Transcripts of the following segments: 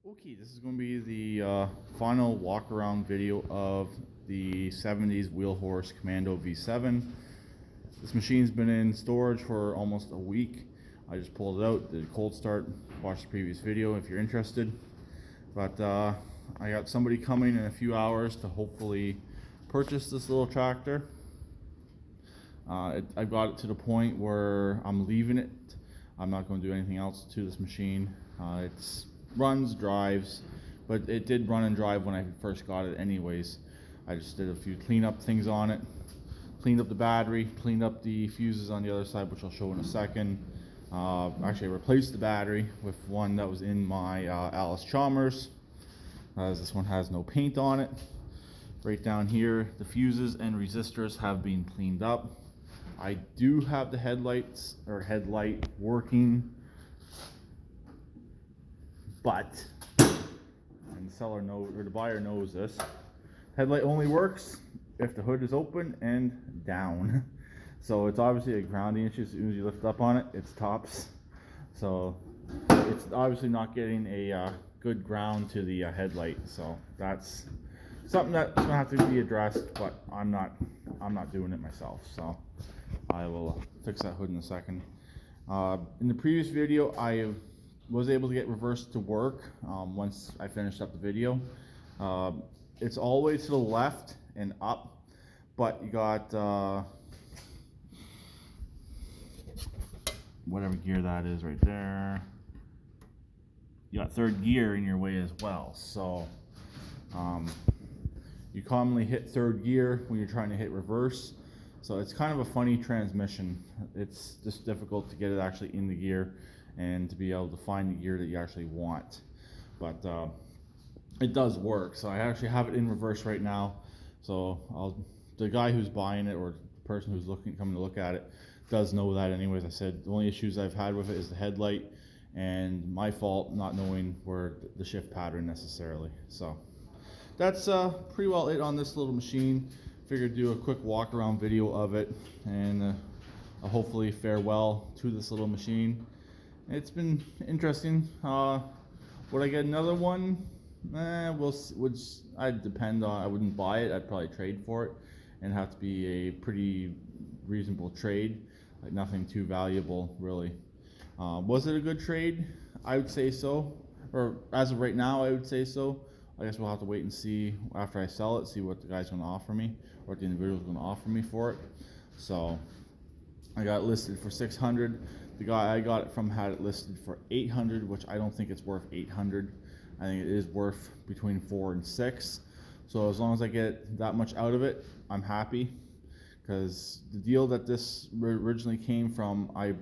Okay, this is going to be the final walk around video of the 70s Wheelhorse Commando V7. This machine's been in storage for almost a week. I just pulled it out, did a cold start, watched the previous video if you're interested. But I got somebody coming in a few hours to hopefully purchase this little tractor. I've got it to the point where I'm leaving it. I'm not going to do anything else to this machine. It's runs, drives, but it did run and drive when I first got it anyways. I just did a few cleanup things on it, cleaned up the battery, cleaned up the fuses on the other side, which I'll show in a second. Actually I replaced the battery with one that was in my Allis-Chalmers, as this one has no paint on it. Right down here, the fuses and resistors have been cleaned up. I do have the headlight working, but, and the seller knows, or the buyer knows this, headlight only works if the hood is open and down. So it's obviously a grounding issue. As soon as you lift up on it, it stops. So it's obviously not getting a good ground to the headlight. So that's something that's gonna have to be addressed, but I'm not doing it myself. So I will fix that hood in a second. In the previous video, I was able to get reverse to work once I finished up the video. It's all the way to the left and up, but you got whatever gear that is right there. You got third gear in your way as well. So you commonly hit third gear when you're trying to hit reverse. So it's kind of a funny transmission. It's just difficult to get it actually in the gear and to be able to find the gear that you actually want. But it does work. So I actually have it in reverse right now. So the guy who's buying it, or the person who's coming to look at it, does know that anyways. I said the only issues I've had with it is the headlight, and my fault not knowing where the shift pattern necessarily. So that's pretty well it on this little machine. Figured do a quick walk around video of it, and hopefully farewell to this little machine. It's been interesting. Would I get another one? I'd depend on. I wouldn't buy it. I'd probably trade for it, and have to be a pretty reasonable trade. Like nothing too valuable, really. Was it a good trade? I would say so. Or as of right now, I would say so. I guess we'll have to wait and see after I sell it, see what the guy's going to offer me, or what the individual's going to offer me for it. So I got it listed for $600. The guy I got it from had it listed for $800, which I don't think it's worth $800. I think it is worth between $4 and $6. So as long as I get that much out of it, I'm happy. Because the deal that this originally came from, I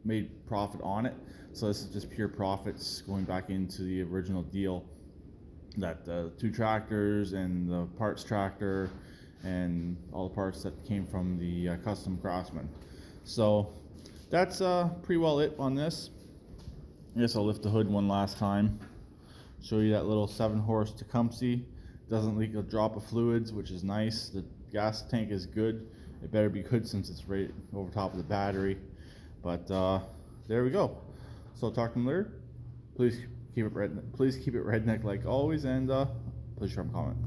made profit on it. So this is just pure profits going back into the original deal. That the two tractors and the parts tractor and all the parts that came from the custom Craftsman. So that's pretty well it on this. I guess I'll lift the hood one last time, show you that little 7-horse Tecumseh. Doesn't leak a drop of fluids, which is nice. The gas tank is good. It better be good since it's right over top of the battery. But there we go. So talk to them later. Please keep it redneck like always, and please drop a comment.